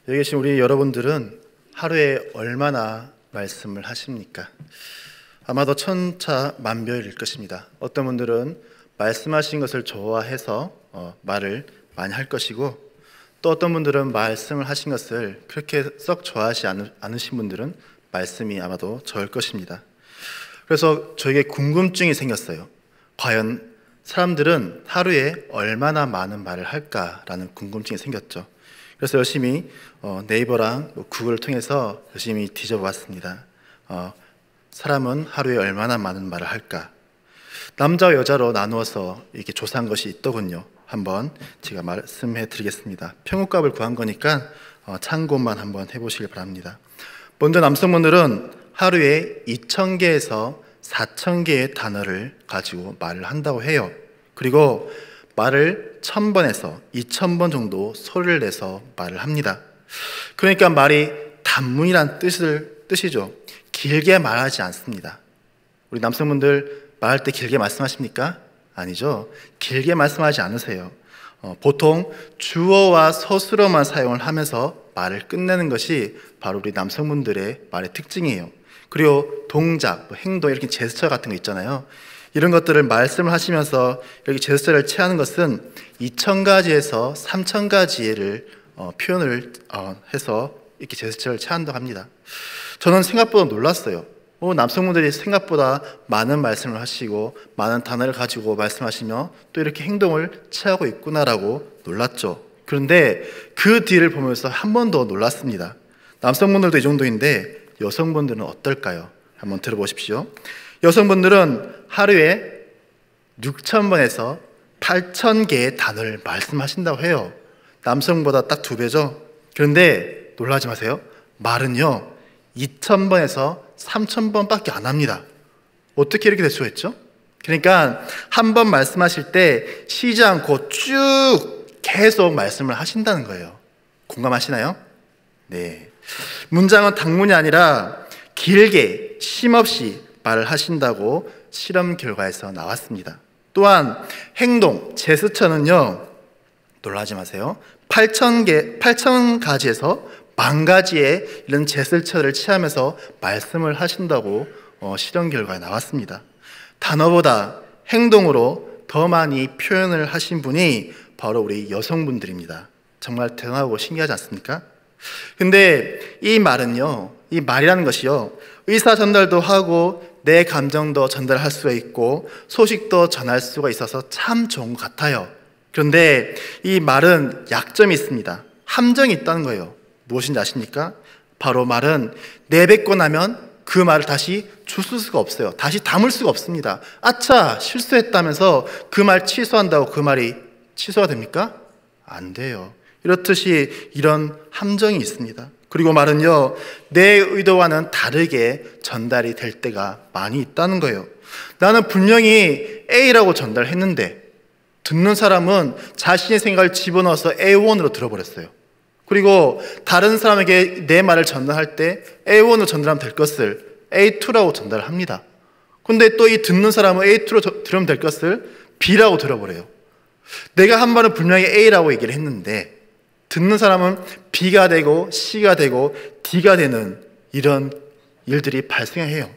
여기 계신 우리 여러분들은 하루에 얼마나 말씀을 하십니까? 아마도 천차만별일 것입니다. 어떤 분들은 말씀하신 것을 좋아해서 말을 많이 할 것이고, 또 어떤 분들은 말씀을 하신 것을 그렇게 썩 좋아하지 않으신 분들은 말씀이 아마도 적을 것입니다. 그래서 저에게 궁금증이 생겼어요. 과연 사람들은 하루에 얼마나 많은 말을 할까라는 궁금증이 생겼죠. 그래서 열심히 네이버랑 구글을 통해서 열심히 뒤져보았습니다. 사람은 하루에 얼마나 많은 말을 할까? 남자와 여자로 나누어서 이렇게 조사한 것이 있더군요. 한번 제가 말씀해 드리겠습니다. 평균값을 구한 거니까 참고만 한번 해보시길 바랍니다. 먼저 남성분들은 하루에 2,000개에서 4,000개의 단어를 가지고 말을 한다고 해요. 그리고 말을 1,000번에서 2,000번 정도 소리를 내서 말을 합니다. 그러니까 말이 단문이란 뜻이죠. 길게 말하지 않습니다. 우리 남성분들 말할 때 길게 말씀하십니까? 아니죠. 길게 말씀하지 않으세요. 보통 주어와 서술어만 사용을 하면서 말을 끝내는 것이 바로 우리 남성분들의 말의 특징이에요. 그리고 동작, 행동, 이렇게 제스처 같은 거 있잖아요. 이런 것들을 말씀을 하시면서 이렇게 제스처를 취하는 것은 2,000가지에서 3,000가지를 표현을 해서 이렇게 제스처를 취한다고 합니다. 저는 생각보다 놀랐어요. 남성분들이 생각보다 많은 말씀을 하시고 많은 단어를 가지고 말씀하시며 또 이렇게 행동을 취하고 있구나라고 놀랐죠. 그런데 그 뒤를 보면서 한 번 더 놀랐습니다. 남성분들도 이 정도인데 여성분들은 어떨까요? 한번 들어보십시오. 여성분들은 하루에 6,000번에서 8,000개의 단어를 말씀하신다고 해요. 남성보다 딱 2배죠. 그런데 놀라지 마세요. 말은요 2,000번에서 3,000번밖에 안 합니다. 어떻게 이렇게 될 수가 있죠? 그러니까 한 번 말씀하실 때 쉬지 않고 쭉 계속 말씀을 하신다는 거예요. 공감하시나요? 네. 문장은 단문이 아니라 길게 쉼없이 말을 하신다고 실험 결과에서 나왔습니다. 또한 행동, 제스처는요, 놀라지 마세요. 8,000가지에서 10,000가지의 이런 제스처를 취하면서 말씀을 하신다고 실험 결과에 나왔습니다. 단어보다 행동으로 더 많이 표현을 하신 분이 바로 우리 여성분들입니다. 정말 대단하고 신기하지 않습니까? 근데 이 말은요, 이 말이라는 것이요, 의사 전달도 하고 내 감정도 전달할 수가 있고 소식도 전할 수가 있어서 참 좋은 것 같아요. 그런데 이 말은 약점이 있습니다. 함정이 있다는 거예요. 무엇인지 아십니까? 바로 말은 내뱉고 나면 그 말을 다시 주술 수가 없어요. 다시 담을 수가 없습니다. 아차, 실수했다면서 그 말 취소한다고 그 말이 취소가 됩니까? 안 돼요. 이렇듯이 이런 함정이 있습니다. 그리고 말은요, 내 의도와는 다르게 전달이 될 때가 많이 있다는 거예요. 나는 분명히 A라고 전달했는데 듣는 사람은 자신의 생각을 집어넣어서 A1으로 들어버렸어요. 그리고 다른 사람에게 내 말을 전달할 때 A1으로 전달하면 될 것을 A2라고 전달을 합니다. 근데 또 이 듣는 사람은 A2로 들으면 될 것을 B라고 들어버려요. 내가 한 번은 분명히 A라고 얘기를 했는데 듣는 사람은 B가 되고 C가 되고 D가 되는 이런 일들이 발생해요.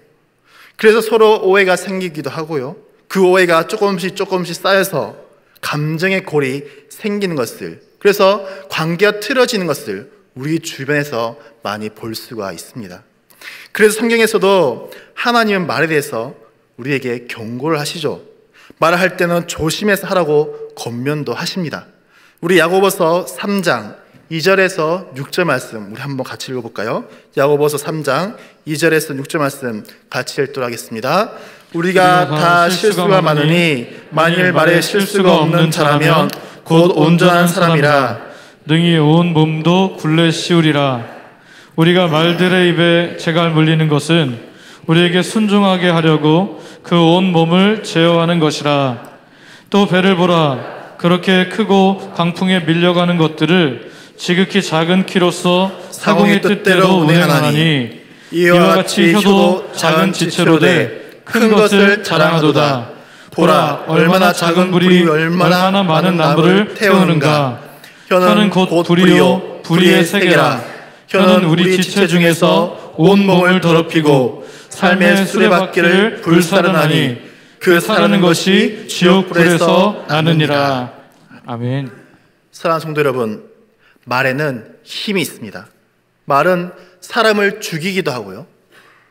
그래서 서로 오해가 생기기도 하고요. 그 오해가 조금씩 쌓여서 감정의 골이 생기는 것을, 그래서 관계가 틀어지는 것을 우리 주변에서 많이 볼 수가 있습니다. 그래서 성경에서도 하나님은 말에 대해서 우리에게 경고를 하시죠. 말을 할 때는 조심해서 하라고 권면도 하십니다. 우리 야고보서 3장 2절에서 6절 말씀 우리 한번 같이 읽어볼까요? 야고보서 3장 2절에서 6절 말씀 같이 읽도록 하겠습니다. 우리가 다 실수가 많으니 만일 말에 실수가 없는 자라면 곧 온전한 사람이라 능히 온 몸도 굴레 씌우리라. 우리가 말들의 입에 재갈 물리는 것은 우리에게 순종하게 하려고 그 온 몸을 제어하는 것이라. 또 배를 보라. 그렇게 크고 강풍에 밀려가는 것들을 지극히 작은 키로서 사공의 뜻대로 운행하나니 이와 같이 혀도 작은 지체로 돼 큰 것을 자랑하도다. 보라, 얼마나 작은 불이 얼마나 많은 나무를 태우는가. 혀는 곧 불이요 불의의 세계라. 혀는 우리 지체 중에서 온 몸을 더럽히고 삶의 수레바퀴를 불사르나니 그 사르는 것이 지옥불에서 나느니라. 아멘. 사랑하는 성도 여러분, 말에는 힘이 있습니다. 말은 사람을 죽이기도 하고요,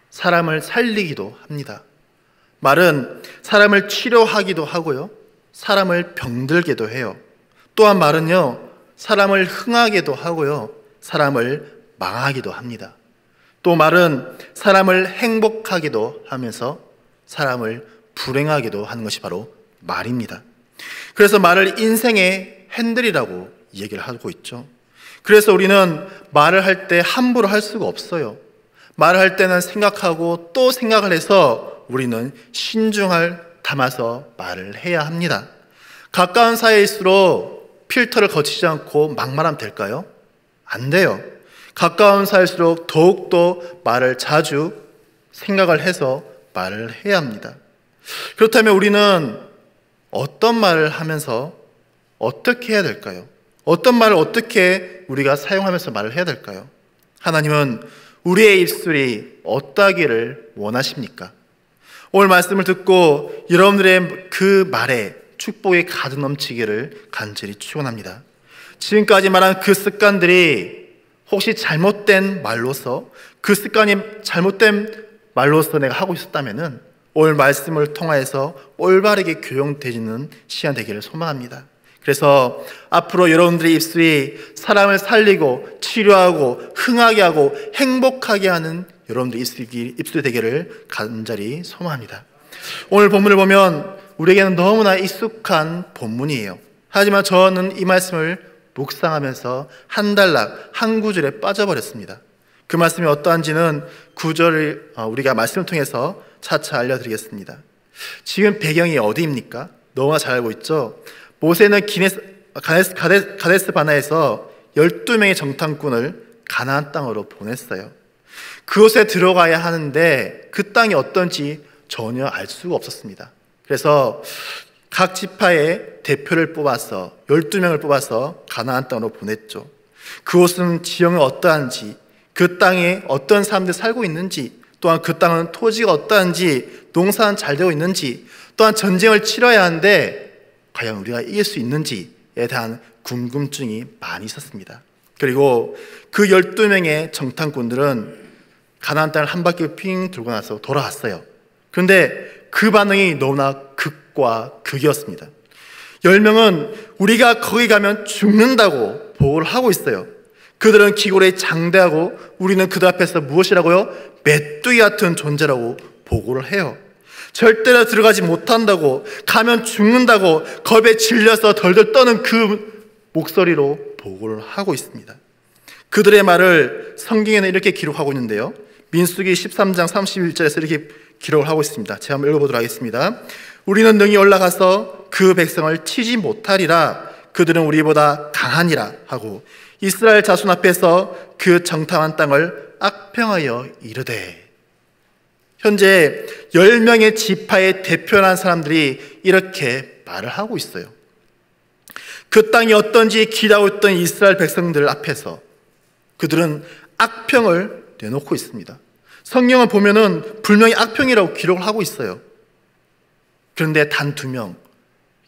사람을 살리기도 합니다. 말은 사람을 치료하기도 하고요, 사람을 병들게도 해요. 또한 말은요, 사람을 흥하게도 하고요, 사람을 망하기도 합니다. 또 말은 사람을 행복하게도 하면서 사람을 불행하게도 하는 것이 바로 말입니다. 그래서 말을 인생의 핸들이라고 얘기를 하고 있죠. 그래서 우리는 말을 할 때 함부로 할 수가 없어요. 말을 할 때는 생각하고 또 생각을 해서 우리는 신중할 담아서 말을 해야 합니다. 가까운 사이일수록 필터를 거치지 않고 막말하면 될까요? 안 돼요. 가까운 사이일수록 더욱더 말을 자주 생각을 해서 말을 해야 합니다. 그렇다면 우리는 어떤 말을 하면서 어떻게 해야 될까요? 어떤 말을 어떻게 우리가 사용하면서 말을 해야 될까요? 하나님은 우리의 입술이 어떠하기를 원하십니까? 오늘 말씀을 듣고 여러분들의 그 말에 축복이 가득 넘치기를 간절히 축원합니다. 지금까지 말한 그 습관들이 혹시 잘못된 말로서, 그 습관이 잘못된 말로서 내가 하고 있었다면은 오늘 말씀을 통하여서 올바르게 교정되는 시간 되기를 소망합니다. 그래서 앞으로 여러분들의 입술이 사람을 살리고 치료하고 흥하게 하고 행복하게 하는 여러분들의 입술이 되기를 간절히 소망합니다. 오늘 본문을 보면 우리에게는 너무나 익숙한 본문이에요. 하지만 저는 이 말씀을 묵상하면서 한 단락, 한 구절에 빠져버렸습니다. 그 말씀이 어떠한지는 구절을 우리가 말씀을 통해서 차차 알려드리겠습니다. 지금 배경이 어디입니까? 너무나 잘 알고 있죠. 모세는 가데스 바나에서 12명의 정탐꾼을 가나안 땅으로 보냈어요. 그곳에 들어가야 하는데 그 땅이 어떤지 전혀 알 수가 없었습니다. 그래서 각 지파의 대표를 뽑아서 12명을 뽑아서 가나안 땅으로 보냈죠. 그곳은 지형이 어떠한지, 그 땅에 어떤 사람들이 살고 있는지, 또한 그 땅은 토지가 어떠한지, 농사는 잘 되고 있는지, 또한 전쟁을 치러야 하는데 과연 우리가 이길 수 있는지에 대한 궁금증이 많이 있었습니다. 그리고 그 12명의 정탐꾼들은 가나안 땅을 한 바퀴 핑 돌고 나서 돌아왔어요. 그런데 그 반응이 너무나 극과 극이었습니다. 10명은 우리가 거기 가면 죽는다고 보고를 하고 있어요. 그들은 기골에 장대하고 우리는 그들 앞에서 무엇이라고요? 메뚜기 같은 존재라고 보고를 해요. 절대로 들어가지 못한다고, 가면 죽는다고 겁에 질려서 덜덜 떠는 그 목소리로 보고를 하고 있습니다. 그들의 말을 성경에는 이렇게 기록하고 있는데요, 민수기 13장 31절에서 이렇게 기록을 하고 있습니다. 제가 한번 읽어보도록 하겠습니다. 우리는 능히 올라가서 그 백성을 치지 못하리라. 그들은 우리보다 강하니라 하고 이스라엘 자손 앞에서 그 정탐한 땅을 악평하여 이르되. 현재 10명의 지파의 대표란 사람들이 이렇게 말을 하고 있어요. 그 땅이 어떤지 기다리고 있던 이스라엘 백성들 앞에서 그들은 악평을 내놓고 있습니다. 성경을 보면은 분명히 악평이라고 기록을 하고 있어요. 그런데 단 2명,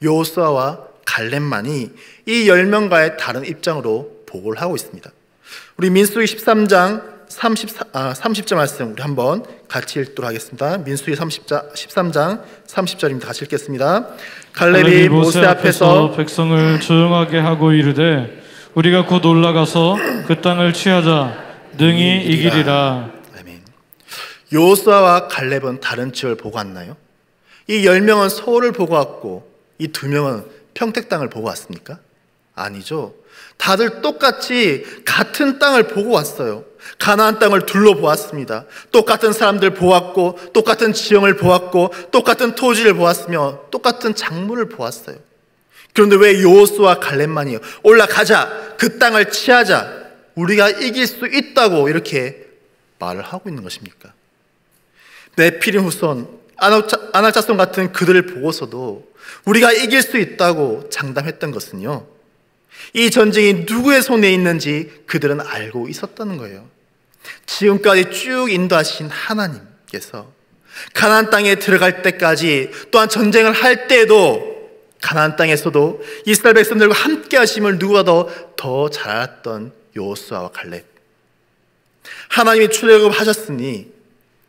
여호수아와 갈렙만이 이 10명과의 다른 입장으로 보고를 하고 있습니다. 우리 민수기 13장 30절 말씀 우리 한번 같이 읽도록 하겠습니다. 민수기 13장 30절입니다. 같이 읽겠습니다. 갈렙이 모세 앞에서 백성을 조용하게 하고 이르되 우리가 곧 올라가서 그 땅을 취하자. 능히 이기리라. 아멘. 여호수아와 갈렙은 다른 지역을 보고 왔나요? 이 10명은 서울을 보고 왔고 이 2명은 평택 땅을 보고 왔습니까? 아니죠. 다들 똑같이 같은 땅을 보고 왔어요. 가나안 땅을 둘러보았습니다. 똑같은 사람들 보았고 똑같은 지형을 보았고 똑같은 토지를 보았으며 똑같은 작물을 보았어요. 그런데 왜 여호수아와 갈렙만이요? 올라가자, 그 땅을 취하자, 우리가 이길 수 있다고 이렇게 말을 하고 있는 것입니까? 네피림 후손, 아낙 자손 같은 그들을 보고서도 우리가 이길 수 있다고 장담했던 것은요, 이 전쟁이 누구의 손에 있는지 그들은 알고 있었다는 거예요. 지금까지 쭉 인도하신 하나님께서 가나안 땅에 들어갈 때까지, 또한 전쟁을 할 때에도 가나안 땅에서도 이스라엘 백성들과 함께 하심을 누가 더 잘 알았던 여호수아와 갈렙. 하나님이 출애굽하셨으니,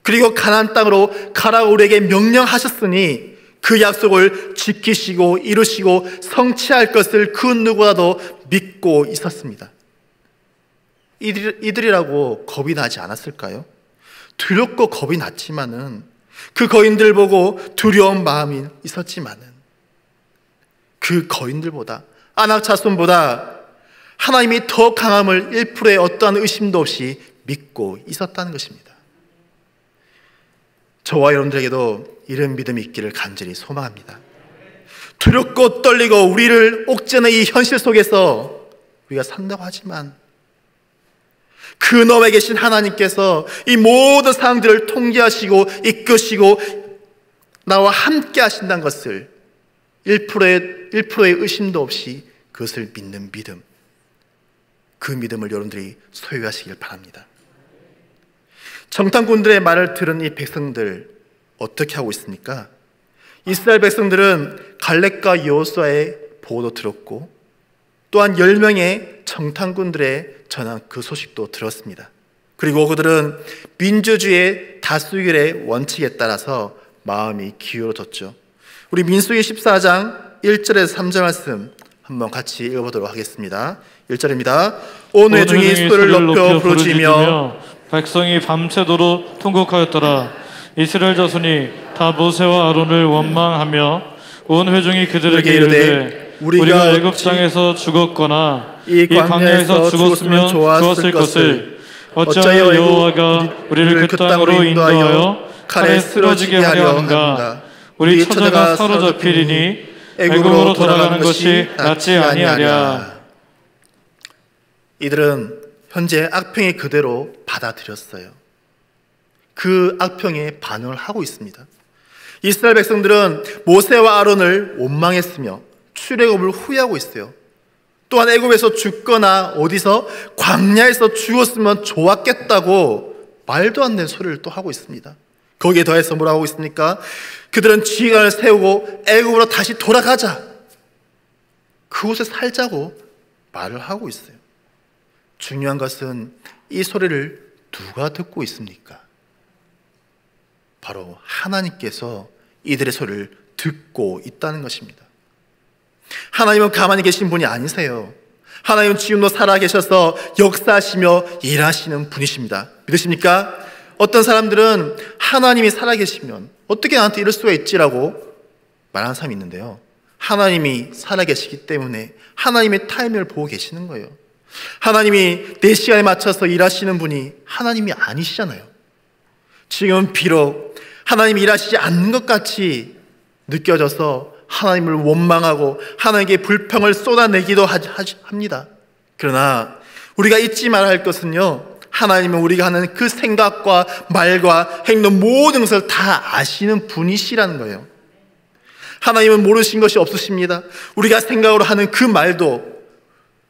그리고 가나안 땅으로 가라고 우리에게 명령하셨으니 그 약속을 지키시고 이루시고 성취할 것을 그 누구라도 믿고 있었습니다. 이들이라고 겁이 나지 않았을까요? 두렵고 겁이 났지만은, 그 거인들 보고 두려운 마음이 있었지만은, 그 거인들보다, 아낙 자손보다 하나님이 더 강함을 1%의 어떠한 의심도 없이 믿고 있었다는 것입니다. 저와 여러분들에게도 이런 믿음이 있기를 간절히 소망합니다. 두렵고 떨리고 우리를 옥죄는 이 현실 속에서 우리가 산다고 하지만, 그 너머에 계신 하나님께서 이 모든 상황들을 통제하시고 이끄시고 나와 함께 하신다는 것을 1%의 의심도 없이 그것을 믿는 믿음, 그 믿음을 여러분들이 소유하시길 바랍니다. 정탐꾼들의 말을 들은 이 백성들 어떻게 하고 있습니까? 이스라엘 백성들은 갈렙과 여호수아의 보고도 들었고, 또한 10명의 정탐꾼들의 전한 그 소식도 들었습니다. 그리고 그들은 민주주의의 다수결의 원칙에 따라서 마음이 기울어졌죠. 우리 민수기 14장 1절에서 3절 말씀 한번 같이 읽어보도록 하겠습니다. 1절입니다. 온 회중이 소리를 높여 부르짖으며 백성이 밤새도록 통곡하였더라. 이스라엘 자손이 다 모세와 아론을 원망하며 온 회중이 그들에게 이르되 우리가 애굽 땅에서 죽었거나 이 광야에서 죽었으면 좋았을 것을 어찌하여 여호와가 우리를 그 땅으로 인도하여 칼에 쓰러지게 하려 하는가. 우리 처자가 사로잡히리니 애굽으로 돌아가는 것이 낫지 아니하랴. 이들은 현재 악평이 그대로 받아들였어요. 그 악평에 반응을 하고 있습니다. 이스라엘 백성들은 모세와 아론을 원망했으며 출애굽을 후회하고 있어요. 또한 애굽에서 죽거나 어디서 광야에서 죽었으면 좋았겠다고 말도 안 되는 소리를 또 하고 있습니다. 거기에 더해서 뭐라고 하고 있습니까? 그들은 지휘관을 세우고 애굽으로 다시 돌아가자, 그곳에 살자고 말을 하고 있어요. 중요한 것은 이 소리를 누가 듣고 있습니까? 바로 하나님께서 이들의 소리를 듣고 있다는 것입니다. 하나님은 가만히 계신 분이 아니세요. 하나님은 지금도 살아계셔서 역사하시며 일하시는 분이십니다. 믿으십니까? 어떤 사람들은 하나님이 살아계시면 어떻게 나한테 이럴 수가 있지라고 말하는 사람이 있는데요, 하나님이 살아계시기 때문에 하나님의 타이밍을 보고 계시는 거예요. 하나님이 내 시간에 맞춰서 일하시는 분이 하나님이 아니시잖아요. 지금 비록 하나님이 일하시지 않는 것 같이 느껴져서 하나님을 원망하고 하나님께 불평을 쏟아내기도 합니다. 그러나 우리가 잊지 말아야 할 것은요, 하나님은 우리가 하는 그 생각과 말과 행동 모든 것을 다 아시는 분이시라는 거예요. 하나님은 모르신 것이 없으십니다. 우리가 생각으로 하는 그 말도,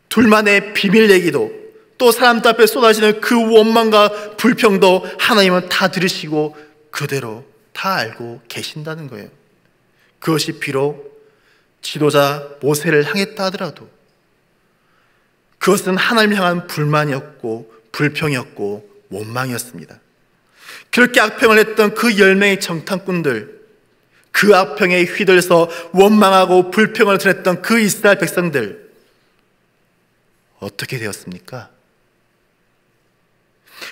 둘만의 비밀 얘기도, 또 사람들 앞에 쏟아지는 그 원망과 불평도 하나님은 다 들으시고 그대로 다 알고 계신다는 거예요. 그것이 비록 지도자 모세를 향했다 하더라도 그것은 하나님을 향한 불만이었고 불평이었고 원망이었습니다. 그렇게 악평을 했던 그 10명의 정탐꾼들, 그 악평에 휘둘려서 원망하고 불평을 드렸던 그 이스라엘 백성들, 어떻게 되었습니까?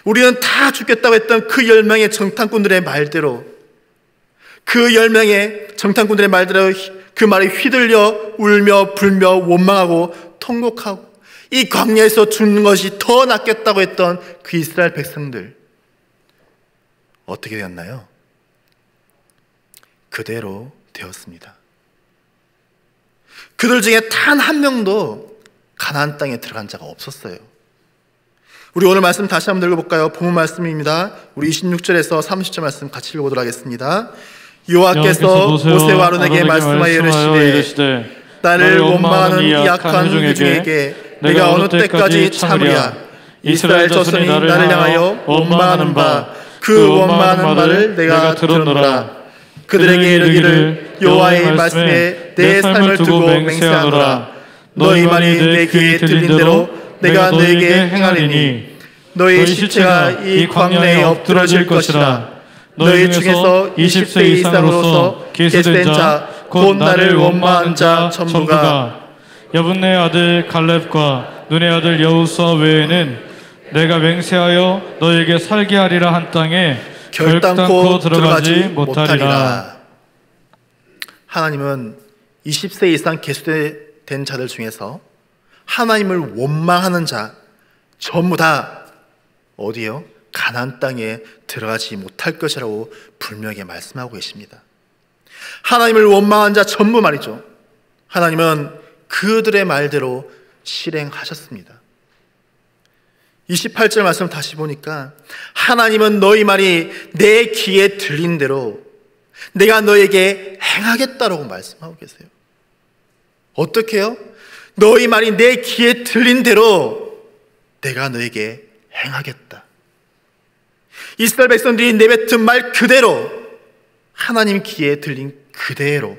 우리는 다 죽겠다고 했던 그 10명의 정탐꾼들의 말대로, 그 10명의 정탐꾼들의 말대로 그 말에 휘둘려 울며 불며 원망하고 통곡하고 이 광야에서 죽는 것이 더 낫겠다고 했던 그 이스라엘 백성들, 어떻게 되었나요? 그대로 되었습니다. 그들 중에 단 한 명도 가나안 땅에 들어간 자가 없었어요. 우리 오늘 말씀 다시 한번 읽어볼까요? 본문 말씀입니다. 우리 26절에서 30절 말씀 같이 읽어보도록 하겠습니다. 여호와께서 모세와 아론에게 말씀하여 이르시되 나를 원망하는 이 악한 회중에게 내가 어느 때까지 참으랴. 이스라엘 자손이 나를 향하여 원망하는 바 그 원망하는 말을 내가 들었노라. 그들에게 이르기를 여호와의 말씀에 내 삶을 두고 맹세하노라. 너희 말이 내 귀에 들린 대로 내가 너에게 행하리니 너희 시체가 이 광야에 엎드러질 것이라. 너희 중에서 20세 이상으로서 계수된 자 곧 나를 원망하는 자 전부가 여분네 아들 갈렙과 눈의 아들 여호수아 외에는 내가 맹세하여 너에게 살게 하리라 한 땅에 결단코 들어가지 못하리라. 하나님은 20세 이상 계수된 자들 중에서 하나님을 원망하는 자 전부 다 어디요? 가나안 땅에 들어가지 못할 것이라고 분명히 말씀하고 계십니다. 하나님을 원망한 자 전부 말이죠. 하나님은 그들의 말대로 실행하셨습니다. 28절 말씀 다시 보니까 하나님은 너희 말이 내 귀에 들린 대로 내가 너에게 행하겠다라고 말씀하고 계세요. 어떻게 해요? 너희 말이 내 귀에 들린 대로 내가 너에게 행하겠다. 이스라엘 백성들이 내뱉은 말 그대로 하나님 귀에 들린 그대로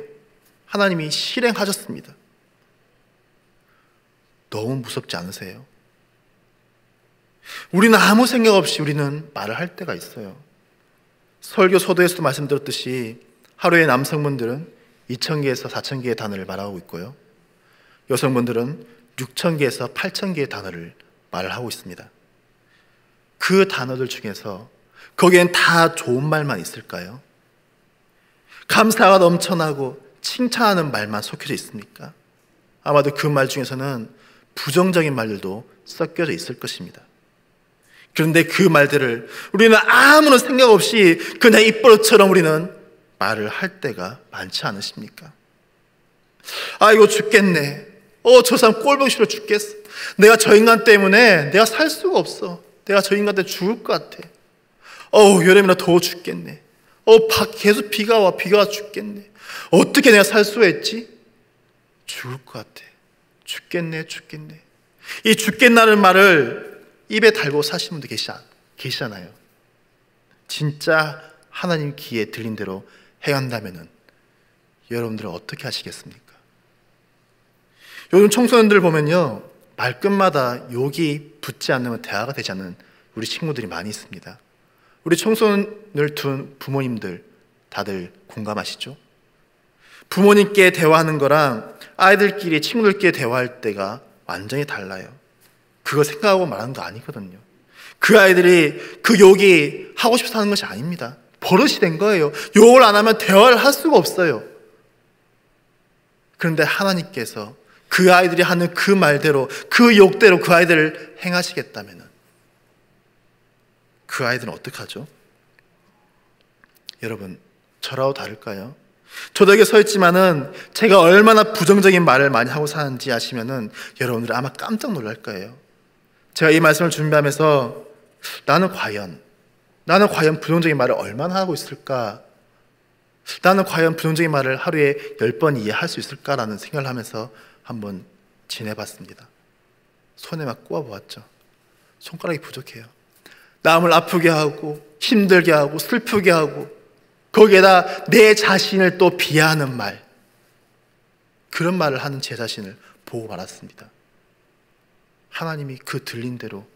하나님이 실행하셨습니다. 너무 무섭지 않으세요? 우리는 아무 생각 없이 우리는 말을 할 때가 있어요. 설교 서두에서도 말씀드렸듯이 하루에 남성분들은 2,000개에서 4,000개의 단어를 말하고 있고요. 여성분들은 6,000개에서 8,000개의 단어를 말을 하고 있습니다. 그 단어들 중에서 거기엔 다 좋은 말만 있을까요? 감사가 넘쳐나고 칭찬하는 말만 섞여져 있습니까? 아마도 그 말 중에서는 부정적인 말들도 섞여져 있을 것입니다. 그런데 그 말들을 우리는 아무런 생각 없이 그냥 입버릇처럼 우리는 말을 할 때가 많지 않으십니까? 아이고 죽겠네. 저 사람 꼴보기 싫어 죽겠어. 내가 저 인간 때문에 내가 살 수가 없어. 내가 저 인간 때문에 죽을 것 같아. 여름이나 더워 죽겠네. 계속 비가 와 죽겠네. 어떻게 내가 살 수가 있지? 죽을 것 같아. 죽겠네. 이 죽겠다는 말을 입에 달고 사시는 분도 계시잖아요. 진짜 하나님 귀에 들린 대로 행한다면은 여러분들은 어떻게 하시겠습니까? 요즘 청소년들 보면요, 말끝마다 욕이 붙지 않으면 대화가 되지 않는 우리 친구들이 많이 있습니다. 우리 청소년을 둔 부모님들 다들 공감하시죠? 부모님께 대화하는 거랑 아이들끼리 친구들끼리 대화할 때가 완전히 달라요. 그거 생각하고 말하는 거 아니거든요. 그 아이들이 그 욕이 하고 싶어서 하는 것이 아닙니다. 버릇이 된 거예요. 욕을 안 하면 대화를 할 수가 없어요. 그런데 하나님께서 그 아이들이 하는 그 말대로 그 욕대로 그 아이들을 행하시겠다면 그 아이들은 어떡하죠? 여러분, 저라고 다를까요? 저도 여기 서 있지만은 제가 얼마나 부정적인 말을 많이 하고 사는지 아시면은 여러분들 아마 깜짝 놀랄 거예요. 제가 이 말씀을 준비하면서 나는 과연 부정적인 말을 얼마나 하고 있을까? 나는 과연 부정적인 말을 하루에 10번 이해할 수 있을까라는 생각을 하면서 한번 지내봤습니다. 손에 막 꼽아보았죠. 손가락이 부족해요. 남을 아프게 하고 힘들게 하고 슬프게 하고 거기에다 내 자신을 또 비하하는 말, 그런 말을 하는 제 자신을 보고 말았습니다. 하나님이 그 들린 대로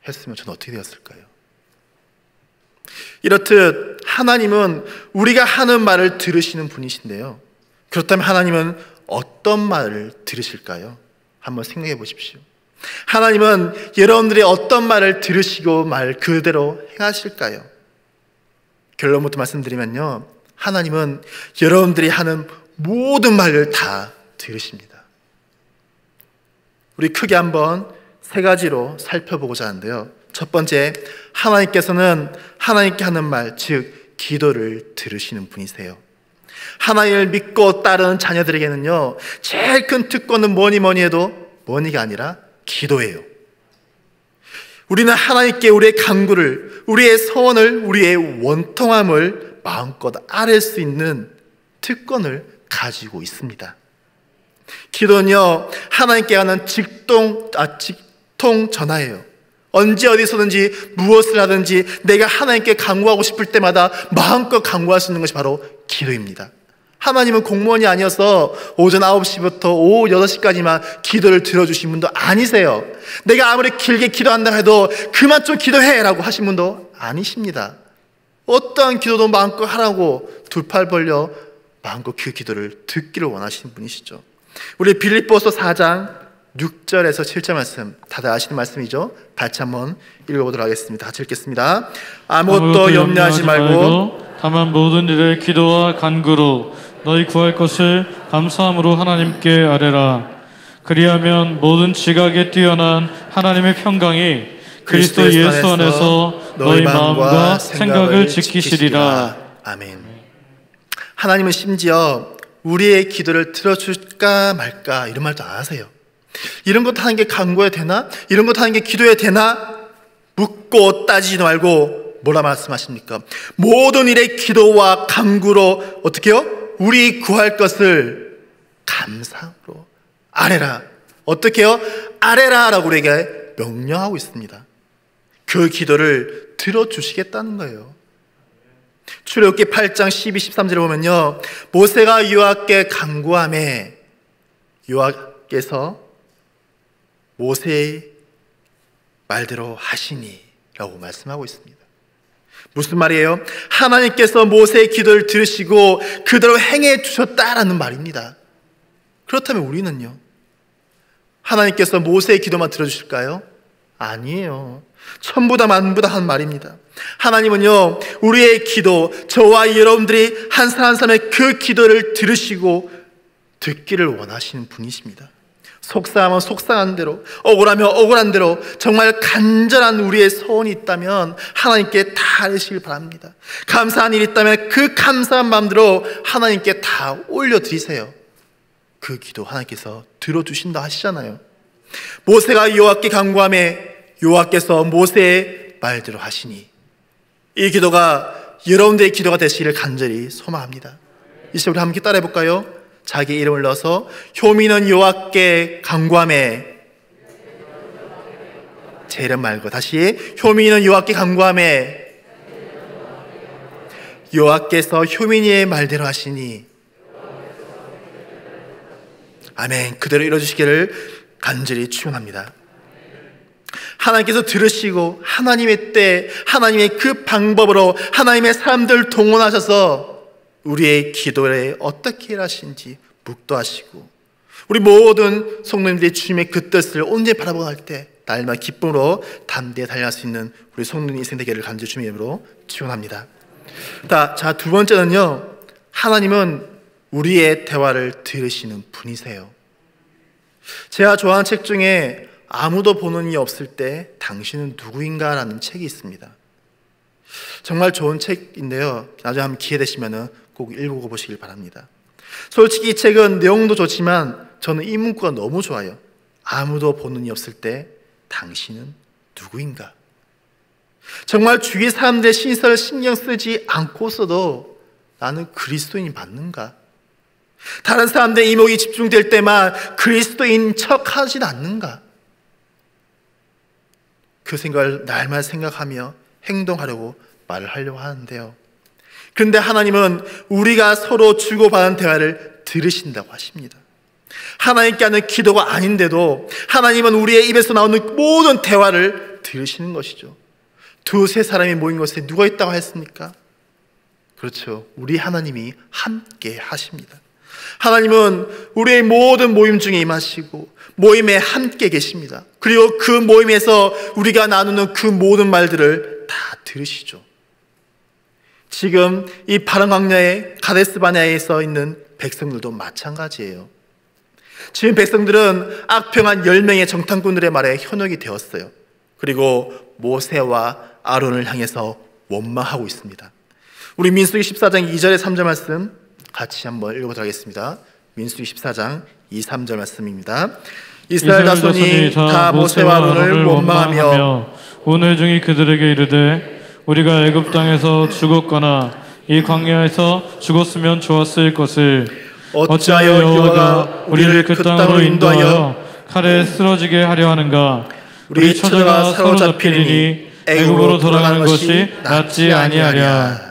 했으면 저는 어떻게 되었을까요? 이렇듯 하나님은 우리가 하는 말을 들으시는 분이신데요, 그렇다면 하나님은 어떤 말을 들으실까요? 한번 생각해 보십시오. 하나님은 여러분들이 어떤 말을 들으시고 말 그대로 행하실까요? 결론부터 말씀드리면요, 하나님은 여러분들이 하는 모든 말을 다 들으십니다. 우리 크게 한번 세 가지로 살펴보고자 하는데요. 첫 번째, 하나님께서는 하나님께 하는 말, 즉 기도를 들으시는 분이세요. 하나님을 믿고 따르는 자녀들에게는요, 제일 큰 특권은 뭐니 해도 뭐니가 아니라 기도예요. 우리는 하나님께 우리의 간구를, 우리의 소원을, 우리의 원통함을 마음껏 아뢰 수 있는 특권을 가지고 있습니다. 기도는요, 하나님께 하는 직통 전화예요. 언제 어디서든지 무엇을 하든지 내가 하나님께 간구하고 싶을 때마다 마음껏 간구할 수 있는 것이 바로 기도입니다. 하나님은 공무원이 아니어서 오전 9시부터 오후 8시까지만 기도를 들어주신 분도 아니세요. 내가 아무리 길게 기도한다 해도 그만 좀 기도해 라고 하신 분도 아니십니다. 어떠한 기도도 마음껏 하라고 두 팔 벌려 마음껏 그 기도를 듣기를 원하시는 분이시죠. 우리 빌립보서 4장 6절에서 7절 말씀, 다들 아시는 말씀이죠. 같이 한번 읽어보도록 하겠습니다. 같이 읽겠습니다. 아무것도 염려하지 말고 다만 모든 일에 기도와 간구로 너희 구할 것을 감사함으로 하나님께 아뢰라. 그리하면 모든 지각에 뛰어난 하나님의 평강이 그리스도 예수 안에서 너희 마음과 생각을 지키시리라. 아멘. 하나님은 심지어 우리의 기도를 들어줄까 말까 이런 말도 안 하세요. 이런 것 하는 게 간구해야 되나? 이런 것 하는 게 기도해야 되나? 묻고 따지지 말고 뭐라 말씀하십니까? 모든 일에 기도와 간구로 어떻게 해요? 우리 구할 것을 감사로 아뢰라. 어떻게 해요? 아뢰라 라고 우리에게 명령하고 있습니다. 그 기도를 들어주시겠다는 거예요. 출애굽기 8장 12, 13절에 보면요, 모세가 여호와께 간구하매 여호와께서 모세의 말대로 하시니 라고 말씀하고 있습니다. 무슨 말이에요? 하나님께서 모세의 기도를 들으시고 그대로 행해 주셨다라는 말입니다. 그렇다면 우리는요, 하나님께서 모세의 기도만 들어주실까요? 아니에요. 천부다 만부다 한 말입니다. 하나님은요, 우리의 기도, 저와 여러분들이 한 사람 한 사람의 그 기도를 들으시고 듣기를 원하시는 분이십니다. 속상하면 속상한 대로, 억울하면 억울한 대로 정말 간절한 우리의 소원이 있다면 하나님께 다 하시길 바랍니다. 감사한 일이 있다면 그 감사한 마음대로 하나님께 다 올려드리세요. 그 기도 하나님께서 들어주신다 하시잖아요. 모세가 여호와께 간구하며 여호와께서 모세의 말대로 하시니, 이 기도가 여러분들의 기도가 되시기를 간절히 소망합니다. 이제 우리 함께 따라해 볼까요? 자기 이름을 넣어서 효미는 여호와께 간구하며, 제 이름 말고 다시, 효미는 여호와께 간구하며 여호와께서 효민이의 말대로 하시니, 아멘. 그대로 이루어주시기를 간절히 축원합니다. 하나님께서 들으시고 하나님의 때, 하나님의 그 방법으로 하나님의 사람들을 동원하셔서 우리의 기도에 어떻게 일하신지 묵도하시고, 우리 모든 성도님들이 주님의 그 뜻을 온전히 바라보고 할 때 날마다 기쁨으로 담대히 달려갈 수 있는 우리 성도님 인생 되기를 간절히 주님의 이름으로 축원합니다. 자, 두 번째는요, 하나님은 우리의 대화를 들으시는 분이세요. 제가 좋아하는 책 중에 아무도 보는 이 없을 때 당신은 누구인가 라는 책이 있습니다. 정말 좋은 책인데요, 나중에 한번 기회 되시면 꼭 읽어보시길 바랍니다. 솔직히 이 책은 내용도 좋지만 저는 이 문구가 너무 좋아요. 아무도 보는 이 없을 때 당신은 누구인가. 정말 주위 사람들의 시선을 신경 쓰지 않고서도 나는 그리스도인이 맞는가? 다른 사람들의 이목이 집중될 때만 그리스도인 척 하진 않는가? 그 생각을 날마다 생각하며 행동하려고 말을 하려고 하는데요, 그런데 하나님은 우리가 서로 주고받은 대화를 들으신다고 하십니다. 하나님께 하는 기도가 아닌데도 하나님은 우리의 입에서 나오는 모든 대화를 들으시는 것이죠. 두세 사람이 모인 곳에 누가 있다고 했습니까? 그렇죠, 우리 하나님이 함께 하십니다. 하나님은 우리의 모든 모임 중에 임하시고 모임에 함께 계십니다. 그리고 그 모임에서 우리가 나누는 그 모든 말들을 다 들으시죠. 지금 이 파란 광야의 가데스 바네아에서 있는 백성들도 마찬가지예요. 지금 백성들은 악평한 10명의 정탐꾼들의 말에 현혹이 되었어요. 그리고 모세와 아론을 향해서 원망하고 있습니다. 우리 민수기 14장 2절에 3절 말씀 같이 한번 읽어보도록 하겠습니다. 민수기 14장 2, 3절 말씀입니다. 이스라엘 자손이 다 모세와 아론을 원망하며 오늘 중에 그들에게 이르되 우리가 애굽 땅에서 죽었거나 이 광야에서 죽었으면 좋았을 것을 어찌하여 여호와가 우리를 그 땅으로 인도하여 칼에 쓰러지게 하려 하는가? 우리 처자가 사로잡히리니 애굽으로 돌아가는 것이 낫지 아니하랴.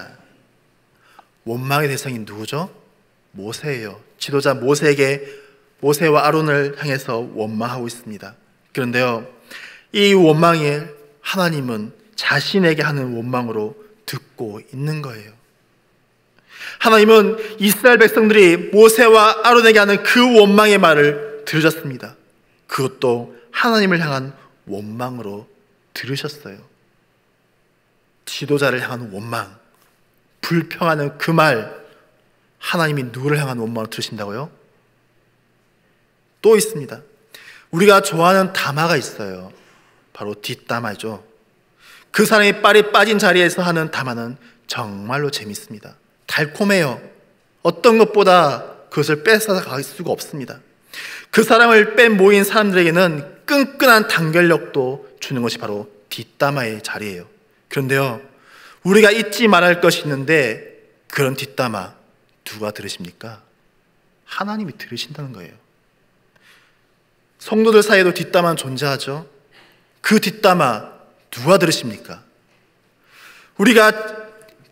원망의 대상이 누구죠? 모세예요. 지도자 모세와 아론을 향해서 원망하고 있습니다. 그런데요, 이 원망에 하나님은 자신에게 하는 원망으로 듣고 있는 거예요. 하나님은 이스라엘 백성들이 모세와 아론에게 하는 그 원망의 말을 들으셨습니다. 그것도 하나님을 향한 원망으로 들으셨어요. 지도자를 향한 원망, 불평하는 그 말, 하나님이 누구를 향한 원망으로 들으신다고요? 또 있습니다. 우리가 좋아하는 담화가 있어요. 바로 뒷담화죠. 그 사람이 빨이 빠진 자리에서 하는 담화는 정말로 재밌습니다. 달콤해요. 어떤 것보다 그것을 뺏어서 갈 수가 없습니다. 그 사람을 뺀 모인 사람들에게는 끈끈한 단결력도 주는 것이 바로 뒷담화의 자리예요. 그런데요, 우리가 잊지 말할 것이 있는데 그런 뒷담화 누가 들으십니까? 하나님이 들으신다는 거예요. 성도들 사이에도 뒷담화는 존재하죠. 그 뒷담화 누가 들으십니까? 우리가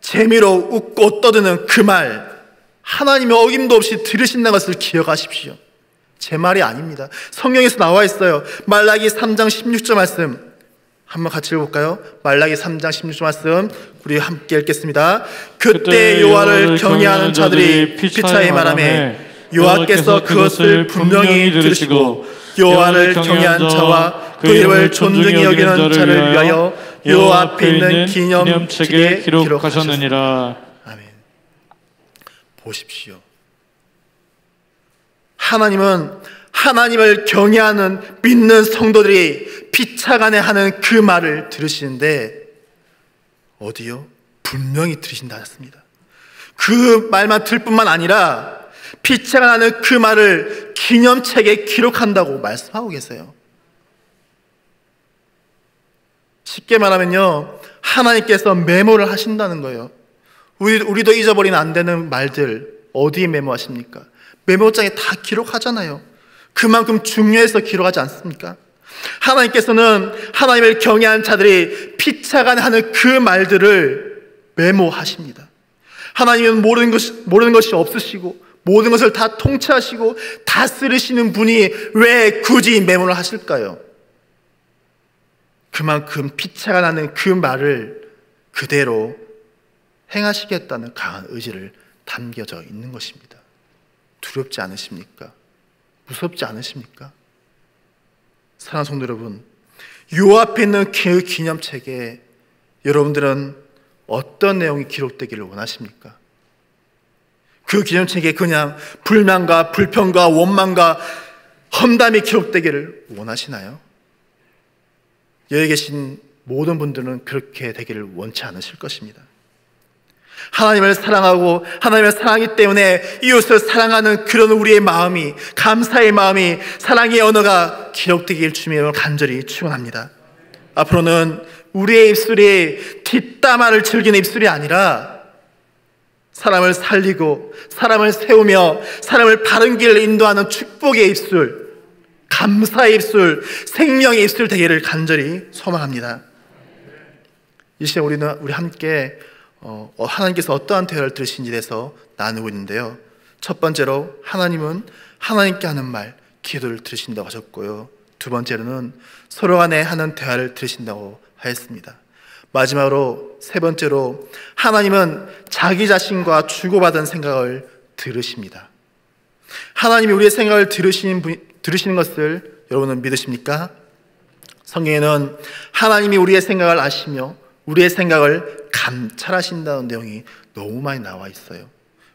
재미로 웃고 떠드는 그 말, 하나님이 어김도 없이 들으신다는 것을 기억하십시오. 제 말이 아닙니다. 성경에서 나와 있어요. 말라기 3장 16절 말씀 한번 같이 읽어볼까요? 말라기 3장 16절 말씀 우리 함께 읽겠습니다. 그때 여호와를 경외하는 자들이 피차에 말하매 여호와께서 그것을 분명히 들으시고 여호와를 경외한 자와 그 이름을 존중히 여기는 자를 위하여 여호와 앞에 있는 기념책에 기록하셨느니라. 아멘. 보십시오. 하나님은 하나님을 경외하는 믿는 성도들이 피차간에 하는 그 말을 들으시는데 어디요? 분명히 들으신다 했습니다. 그 말만 들을 뿐만 아니라 피차간하는 그 말을 기념책에 기록한다고 말씀하고 계세요. 쉽게 말하면요, 하나님께서 메모를 하신다는 거예요. 우리도 잊어버리면 안 되는 말들 어디에 메모하십니까? 메모장에 다 기록하잖아요. 그만큼 중요해서 기록하지 않습니까? 하나님께서는 하나님을 경외한 자들이 피차간 하는 그 말들을 메모하십니다. 하나님은 모르는 것이 없으시고 모든 것을 다 통치하시고 다스리시는 분이 왜 굳이 메모를 하실까요? 그만큼 피차간 하는 그 말을 그대로 행하시겠다는 강한 의지를 담겨져 있는 것입니다. 두렵지 않으십니까? 무섭지 않으십니까? 사랑하는 성도 여러분, 요 앞에 있는 그 기념책에 여러분들은 어떤 내용이 기록되기를 원하십니까? 그 기념책에 그냥 불만과 불평과 원망과 험담이 기록되기를 원하시나요? 여기 계신 모든 분들은 그렇게 되기를 원치 않으실 것입니다. 하나님을 사랑하고 하나님을 사랑하기 때문에 이웃을 사랑하는 그런 우리의 마음이, 감사의 마음이, 사랑의 언어가 기록되길 주님을 간절히 축원합니다. 앞으로는 우리의 입술이 뒷담화를 즐기는 입술이 아니라 사람을 살리고 사람을 세우며 사람을 바른 길을 인도하는 축복의 입술, 감사의 입술, 생명의 입술 되기를 간절히 소망합니다. 이 시간 우리 함께 하나님께서 어떠한 대화를 들으신지에 대해서 나누고 있는데요. 첫 번째로 하나님은 하나님께 하는 말, 기도를 들으신다고 하셨고요. 두 번째로는 서로 간에 하는 대화를 들으신다고 하였습니다. 마지막으로 세 번째로 하나님은 자기 자신과 주고받은 생각을 들으십니다. 하나님이 우리의 생각을 들으시는 것을 여러분은 믿으십니까? 성경에는 하나님이 우리의 생각을 아시며 우리의 생각을 감찰하신다는 내용이 너무 많이 나와 있어요.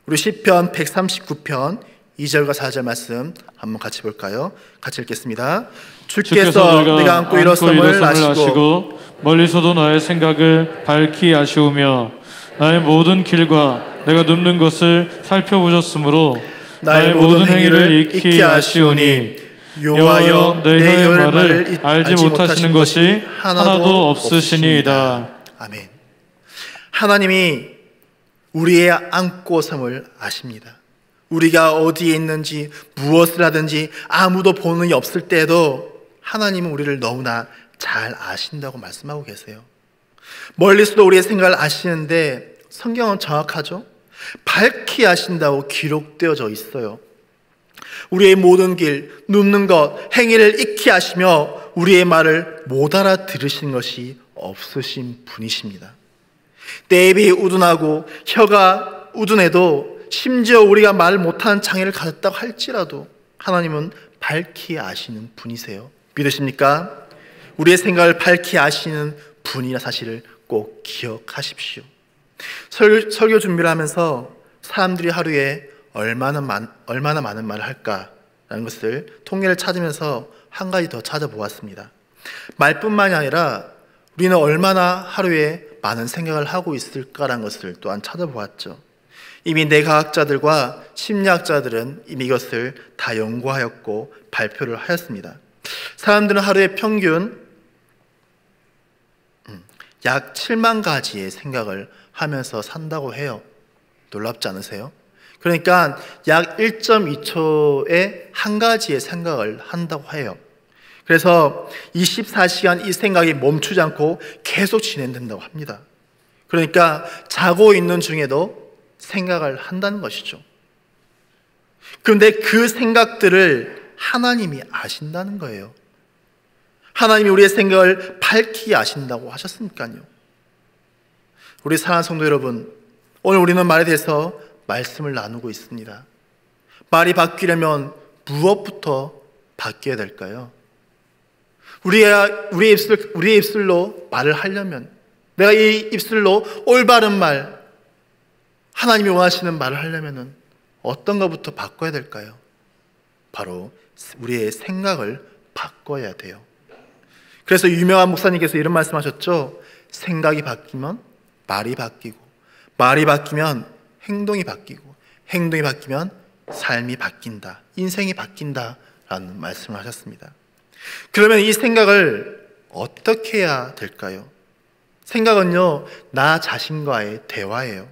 우리 시편 139편 2절과 4절 말씀 한번 같이 볼까요? 같이 읽겠습니다. 주께서 내가 안고 일어섬을 아시고 멀리서도 나의 생각을 밝히 아시오며 나의 모든 길과 내가 눕는 것을 살펴보셨으므로 나의 모든 행위를 익히 아시오니 여호와여 내 혀의 말을 알지 못하시는 것이 하나도 없으시니이다. 아멘. 하나님이 우리의 안고 섬을 아십니다. 우리가 어디에 있는지 무엇을 하든지 아무도 보는 이 없을 때에도 하나님은 우리를 너무나 잘 아신다고 말씀하고 계세요. 멀리서도 우리의 생각을 아시는데 성경은 정확하죠? 밝히 아신다고 기록되어져 있어요. 우리의 모든 길, 눕는 것, 행위를 익히 아시며 우리의 말을 못 알아들으신 것이 없으신 분이십니다. 내 입이 우둔하고 혀가 우둔해도 심지어 우리가 말 못하는 장애를 가졌다고 할지라도 하나님은 밝히 아시는 분이세요. 믿으십니까? 우리의 생각을 밝히 아시는 분이라 사실을 꼭 기억하십시오. 설교 준비를 하면서 사람들이 하루에 얼마나 많은 말을 할까라는 것을 통계를 찾으면서 한 가지 더 찾아보았습니다. 말뿐만이 아니라 우리는 얼마나 하루에 많은 생각을 하고 있을까라는 것을 또한 찾아보았죠. 이미 뇌과학자들과 심리학자들은 이미 이것을 다 연구하였고 발표를 하였습니다. 사람들은 하루에 평균 약 7만 가지의 생각을 하면서 산다고 해요. 놀랍지 않으세요? 그러니까 약 1.2초에 한 가지의 생각을 한다고 해요. 그래서 24시간 이 생각이 멈추지 않고 계속 진행된다고 합니다. 그러니까 자고 있는 중에도 생각을 한다는 것이죠. 그런데 그 생각들을 하나님이 아신다는 거예요. 하나님이 우리의 생각을 밝히 아신다고 하셨으니까요. 우리 사랑하는 성도 여러분, 오늘 우리는 말에 대해서 말씀을 나누고 있습니다. 말이 바뀌려면 무엇부터 바뀌어야 될까요? 우리의 입술로 말을 하려면, 내가 이 입술로 올바른 말, 하나님이 원하시는 말을 하려면 어떤 것부터 바꿔야 될까요? 바로 우리의 생각을 바꿔야 돼요. 그래서 유명한 목사님께서 이런 말씀하셨죠. 생각이 바뀌면 말이 바뀌고, 말이 바뀌면 행동이 바뀌고, 행동이 바뀌면 삶이 바뀐다, 인생이 바뀐다라는 말씀을 하셨습니다. 그러면 이 생각을 어떻게 해야 될까요? 생각은요, 나 자신과의 대화예요.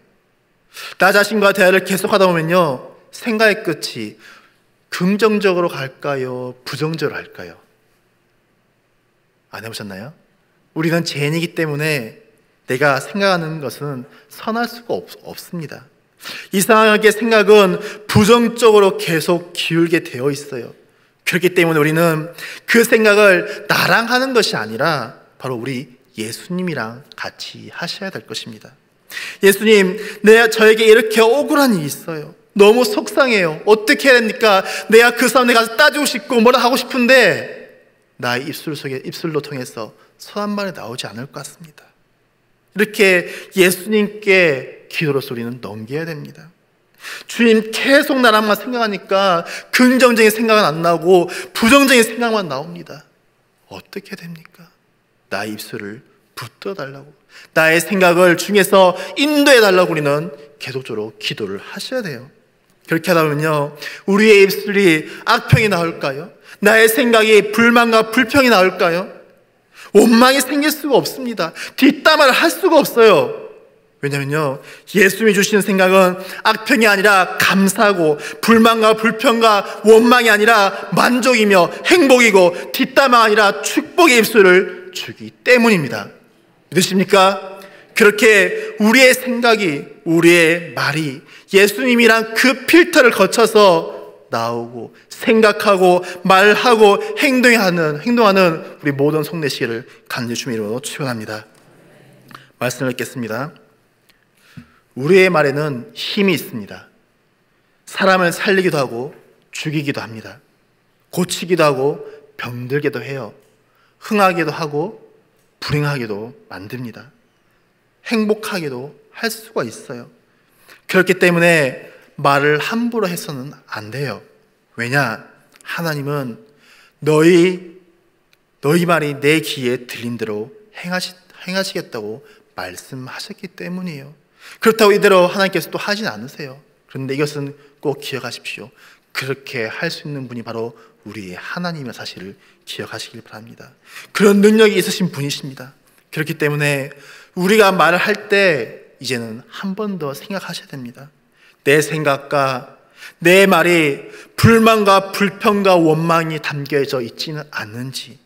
나 자신과 대화를 계속하다 보면요, 생각의 끝이 긍정적으로 갈까요? 부정적으로 갈까요? 안 해보셨나요? 우리는 죄인이기 때문에 내가 생각하는 것은 선할 수가 없습니다. 이상하게 생각은 부정적으로 계속 기울게 되어 있어요. 그렇기 때문에 우리는 그 생각을 나랑 하는 것이 아니라 바로 우리 예수님이랑 같이 하셔야 될 것입니다. 예수님, 저에게 이렇게 억울한 일이 있어요. 너무 속상해요. 어떻게 해야 됩니까? 내가 그 사람에 가서 따지고 싶고 뭐라 하고 싶은데 나의 입술로 통해서 선한 말이 나오지 않을 것 같습니다. 이렇게 예수님께 기도로서 우리는 넘겨야 됩니다. 주님, 계속 나랑만 생각하니까 긍정적인 생각은 안 나오고 부정적인 생각만 나옵니다. 어떻게 됩니까? 나의 입술을 붙들어달라고, 나의 생각을 중에서 인도해달라고 우리는 계속적으로 기도를 하셔야 돼요. 그렇게 하다 보면요, 우리의 입술이 악평이 나올까요? 나의 생각이 불만과 불평이 나올까요? 원망이 생길 수가 없습니다. 뒷담화를 할 수가 없어요. 왜냐면요, 예수님이 주시는 생각은 악평이 아니라 감사고, 불만과 불평과 원망이 아니라 만족이며 행복이고, 뒷담화가 아니라 축복의 입술을 주기 때문입니다. 믿으십니까? 그렇게 우리의 생각이, 우리의 말이 예수님이란 그 필터를 거쳐서 나오고 생각하고 말하고 행동하는 우리 모든 속내시기를 간절히 주님의 이름으로 축원합니다. 말씀을 읽겠습니다. 우리의 말에는 힘이 있습니다. 사람을 살리기도 하고 죽이기도 합니다. 고치기도 하고 병들게도 해요. 흥하게도 하고 불행하게도 만듭니다. 행복하게도 할 수가 있어요. 그렇기 때문에 말을 함부로 해서는 안 돼요. 왜냐? 하나님은 너희 말이 내 귀에 들린 대로 행하시겠다고 말씀하셨기 때문이에요. 그렇다고 이대로 하나님께서 또 하진 않으세요. 그런데 이것은 꼭 기억하십시오. 그렇게 할 수 있는 분이 바로 우리의 하나님의 사실을 기억하시길 바랍니다. 그런 능력이 있으신 분이십니다. 그렇기 때문에 우리가 말을 할 때 이제는 한 번 더 생각하셔야 됩니다. 내 생각과 내 말이 불만과 불평과 원망이 담겨져 있지는 않는지,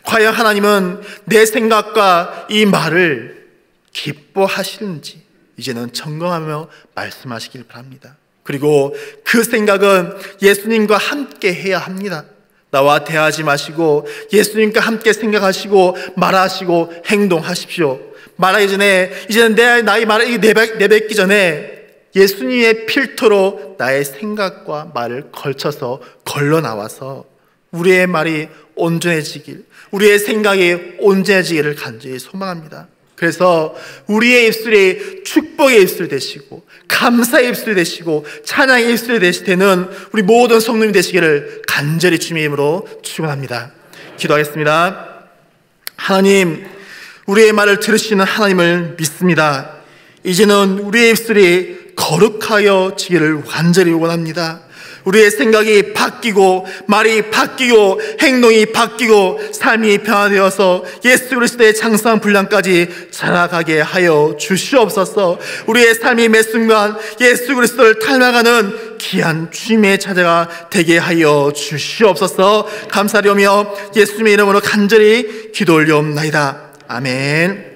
과연 하나님은 내 생각과 이 말을 기뻐하시는지 이제는 점검하며 말씀하시길 바랍니다. 그리고 그 생각은 예수님과 함께 해야 합니다. 나와 대하지 마시고 예수님과 함께 생각하시고 말하시고 행동하십시오. 말하기 전에, 이제는 나의 말을 내뱉기 전에 예수님의 필터로 나의 생각과 말을 걸쳐서 걸러 나와서 우리의 말이 온전해지길, 우리의 생각이 온전해지기를 간절히 소망합니다. 그래서 우리의 입술이 축복의 입술 되시고 감사의 입술 되시고 찬양의 입술 되는 우리 모든 성도님 되시기를 간절히 주님의 이름으로 축원합니다. 기도하겠습니다. 하나님, 우리의 말을 들으시는 하나님을 믿습니다. 이제는 우리의 입술이 거룩하여지기를 간절히 원합니다. 우리의 생각이 바뀌고 말이 바뀌고 행동이 바뀌고 삶이 변화되어서 예수 그리스도의 장성한 분량까지 자라가게 하여 주시옵소서. 우리의 삶이 매 순간 예수 그리스도를 닮아가는 귀한 주님의 자녀가 되게 하여 주시옵소서. 감사드리며 예수님의 이름으로 간절히 기도 올리옵나이다. 아멘.